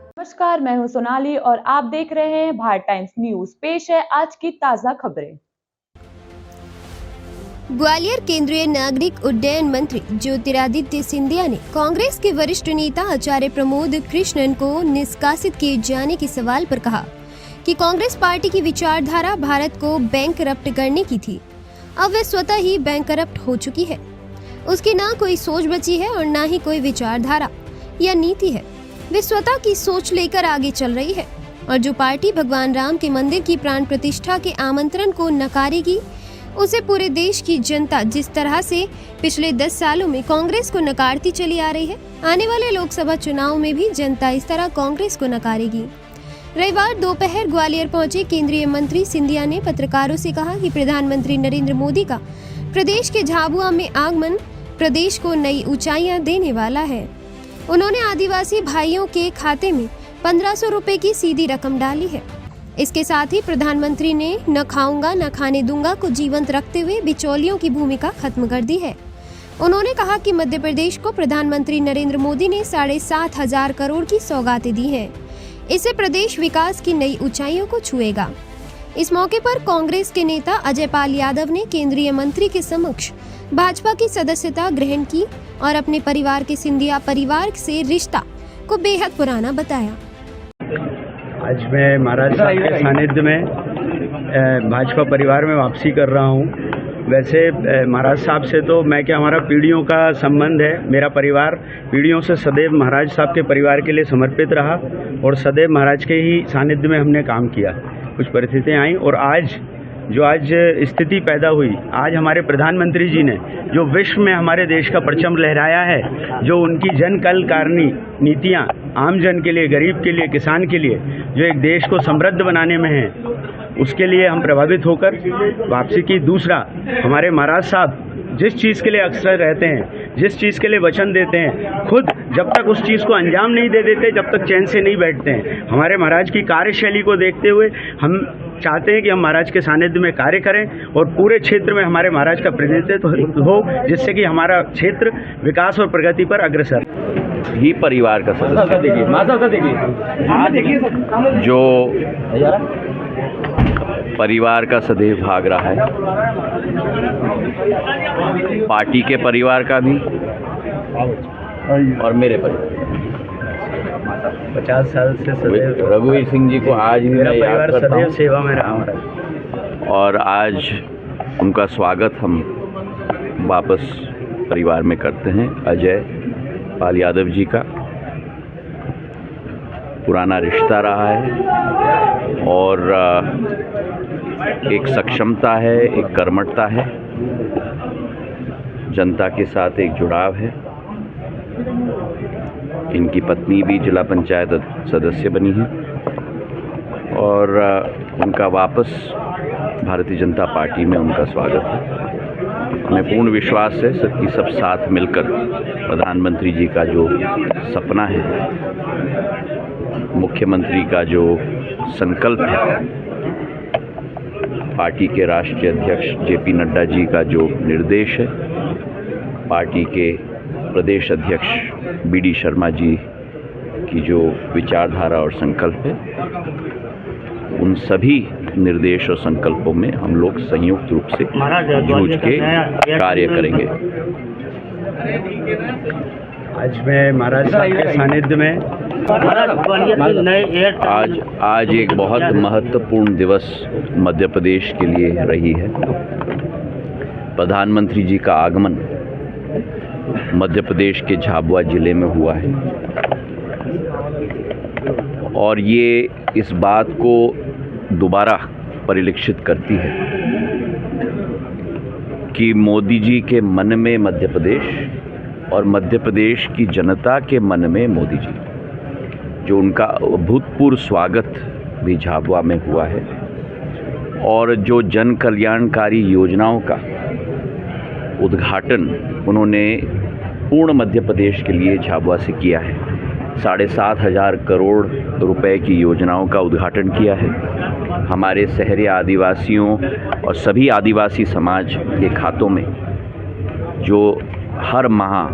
नमस्कार, मैं हूं सोनाली और आप देख रहे हैं भारत टाइम्स न्यूज। पेश है आज की ताजा खबरें। ग्वालियर केंद्रीय नागरिक उड्डयन मंत्री ज्योतिरादित्य सिंधिया ने कांग्रेस के वरिष्ठ नेता आचार्य प्रमोद कृष्णन को निष्कासित किए जाने के सवाल पर कहा कि कांग्रेस पार्टी की विचारधारा भारत को बैंकरप्ट करने की थी। अब वह स्वतः ही बैंकरप्ट हो चुकी है। उसकी ना कोई सोच बची है और ना ही कोई विचारधारा या नीति है। वे स्वतः की सोच लेकर आगे चल रही है और जो पार्टी भगवान राम के मंदिर की प्राण प्रतिष्ठा के आमंत्रण को नकारेगी, उसे पूरे देश की जनता जिस तरह से पिछले 10 सालों में कांग्रेस को नकारती चली आ रही है, आने वाले लोकसभा चुनाव में भी जनता इस तरह कांग्रेस को नकारेगी। रविवार दोपहर ग्वालियर पहुंचे केंद्रीय मंत्री सिंधिया ने पत्रकारों से कहा कि प्रधानमंत्री नरेंद्र मोदी का प्रदेश के झाबुआ में आगमन प्रदेश को नई ऊंचाइयां देने वाला है। उन्होंने आदिवासी भाइयों के खाते में 1500 रुपए की सीधी रकम डाली है। इसके साथ ही प्रधानमंत्री ने न खाऊंगा न खाने दूंगा को जीवंत रखते हुए बिचौलियों की भूमिका खत्म कर दी है। उन्होंने कहा कि मध्य प्रदेश को प्रधानमंत्री नरेंद्र मोदी ने 7,500 करोड़ की सौगातें दी हैं। इससे प्रदेश विकास की नई ऊंचाइयों को छुएगा। इस मौके पर कांग्रेस के नेता अजय पाल यादव ने केंद्रीय मंत्री के समक्ष भाजपा की सदस्यता ग्रहण की और अपने परिवार के सिंधिया परिवार से रिश्ता को बेहद पुराना बताया। आज मैं महाराज साहब के सानिध्य में भाजपा परिवार में वापसी कर रहा हूँ। वैसे महाराज साहब से तो मैं क्या, हमारा पीढ़ियों का संबंध है। मेरा परिवार पीढ़ियों से सदैव महाराज साहब के परिवार के लिए समर्पित रहा और सदैव महाराज के ही सानिध्य में हमने काम किया। कुछ परिस्थितियाँ आई और आज स्थिति पैदा हुई, आज हमारे प्रधानमंत्री जी ने जो विश्व में हमारे देश का परचम लहराया है, जो उनकी जन कल्याणकारी नीतियाँ आम जन के लिए, गरीब के लिए, किसान के लिए, जो एक देश को समृद्ध बनाने में है, उसके लिए हम प्रभावित होकर वापसी की। दूसरा, हमारे महाराज साहब जिस चीज़ के लिए अक्सर रहते हैं, जिस चीज़ के लिए वचन देते हैं, खुद जब तक उस चीज़ को अंजाम नहीं दे देते, जब तक चैन से नहीं बैठते हैं। हमारे महाराज की कार्यशैली को देखते हुए हम चाहते हैं कि हम महाराज के सानिध्य में कार्य करें और पूरे क्षेत्र में हमारे महाराज का प्रतिनिधित्व हो, जिससे कि हमारा क्षेत्र विकास और प्रगति पर अग्रसर ही परिवार का सदस्य जो परिवार का सदैव भाग रहा है, पार्टी के परिवार का भी और मेरे परिवार 50 साल से सदैव रघुवीर सिंह जी को आज भी मैं याद करता हूँ, सेवा में रहा और आज उनका स्वागत हम वापस परिवार में करते हैं। अजय पाल यादव जी का पुराना रिश्ता रहा है और एक सक्षमता है, एक कर्मठता है, जनता के साथ एक जुड़ाव है। इनकी पत्नी भी जिला पंचायत सदस्य बनी है और उनका वापस भारतीय जनता पार्टी में उनका स्वागत है। हमें पूर्ण विश्वास है कि सब साथ मिलकर प्रधानमंत्री जी का जो सपना है, मुख्यमंत्री का जो संकल्प है, पार्टी के राष्ट्रीय अध्यक्ष जेपी नड्डा जी का जो निर्देश है, पार्टी के प्रदेश अध्यक्ष बीडी शर्मा जी की जो विचारधारा और संकल्प है, उन सभी निर्देश और संकल्पों में हम लोग संयुक्त रूप से जूझ के कार्य करेंगे। आज मैं महाराज साहब के सानिध्य में आज एक बहुत महत्वपूर्ण दिवस मध्य प्रदेश के लिए रही है। प्रधानमंत्री जी का आगमन मध्य प्रदेश के झाबुआ जिले में हुआ है और ये इस बात को दोबारा परिलक्षित करती है कि मोदी जी के मन में मध्य प्रदेश और मध्य प्रदेश की जनता के मन में मोदी जी, जो उनका अभूतपूर्व स्वागत भी झाबुआ में हुआ है और जो जन कल्याणकारी योजनाओं का उद्घाटन उन्होंने पूर्ण मध्य प्रदेश के लिए झाबुआ से किया है। 7,500 करोड़ रुपए की योजनाओं का उद्घाटन किया है। हमारे शहरी आदिवासियों और सभी आदिवासी समाज के खातों में जो हर माह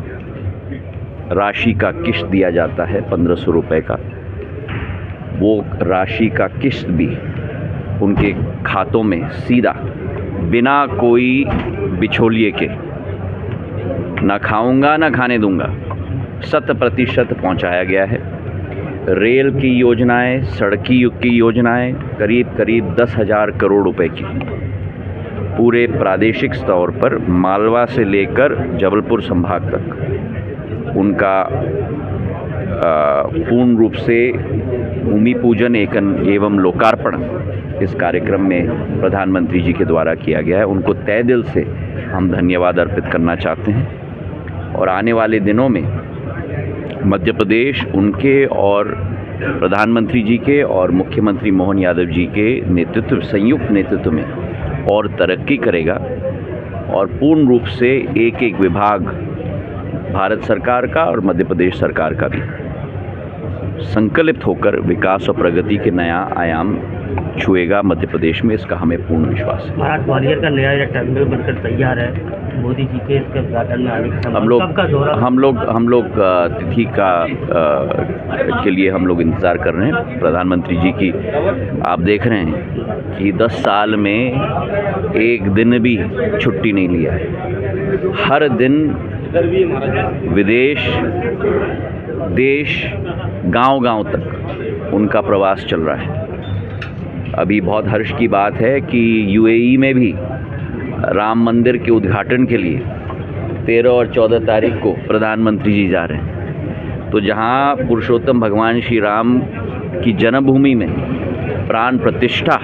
राशि का किश्त दिया जाता है 1500 रुपये का, वो राशि का किश्त भी उनके खातों में सीधा बिना कोई बिचौलिए के, ना खाऊंगा ना खाने दूंगा, 100% पहुंचाया गया है। रेल की योजनाएं, सड़की की योजनाएं करीब 10,000 करोड़ रुपए की पूरे प्रादेशिक स्तर पर मालवा से लेकर जबलपुर संभाग तक उनका पूर्ण रूप से भूमि पूजन एवं लोकार्पण इस कार्यक्रम में प्रधानमंत्री जी के द्वारा किया गया है। उनको तहे दिल से हम धन्यवाद अर्पित करना चाहते हैं और आने वाले दिनों में मध्य प्रदेश उनके और प्रधानमंत्री जी के और मुख्यमंत्री मोहन यादव जी के नेतृत्व, संयुक्त नेतृत्व में और तरक्की करेगा और पूर्ण रूप से एक एक विभाग भारत सरकार का और मध्य प्रदेश सरकार का भी संकल्पित होकर विकास और प्रगति के नया आयाम छुएगा मध्य प्रदेश में, इसका हमें पूर्ण विश्वास है। महाराज ग्वालियर का नया टर्मिनल बनकर तैयार है, मोदी जी के इसके उद्घाटन में आने के समय हम लोग तिथि का के लिए हम लोग इंतज़ार कर रहे हैं। प्रधानमंत्री जी की आप देख रहे हैं कि 10 साल में एक दिन भी छुट्टी नहीं लिया है। हर दिन विदेश, देश, गांव-गांव तक उनका प्रवास चल रहा है। अभी बहुत हर्ष की बात है कि यूएई में भी राम मंदिर के उद्घाटन के लिए 13 और 14 तारीख को प्रधानमंत्री जी जा रहे हैं। तो जहां पुरुषोत्तम भगवान श्री राम की जन्मभूमि में प्राण प्रतिष्ठा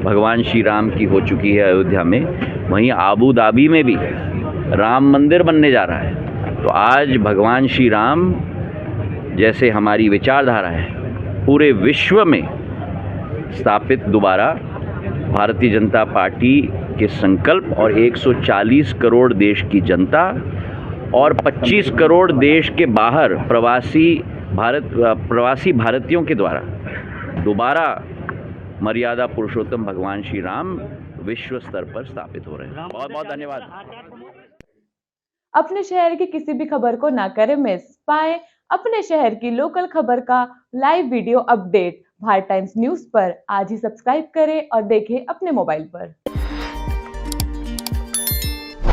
भगवान श्री राम की हो चुकी है अयोध्या में, वहीं आबू धाबी में भी राम मंदिर बनने जा रहा है। तो आज भगवान श्री राम जैसे हमारी विचारधारा है पूरे विश्व में स्थापित दोबारा भारतीय जनता पार्टी के संकल्प और 140 करोड़ देश की जनता और 25 करोड़ देश के बाहर प्रवासी भारतीयों के द्वारा दोबारा मर्यादा पुरुषोत्तम भगवान श्री राम विश्व स्तर पर स्थापित हो रहे हैं। बहुत बहुत धन्यवाद। अपने शहर की किसी भी खबर को ना करें मिस, पाएं अपने शहर की लोकल खबर का live video update Bharat times news पर। आज ही सब्सक्राइब करें और देखें अपने मोबाइल पर।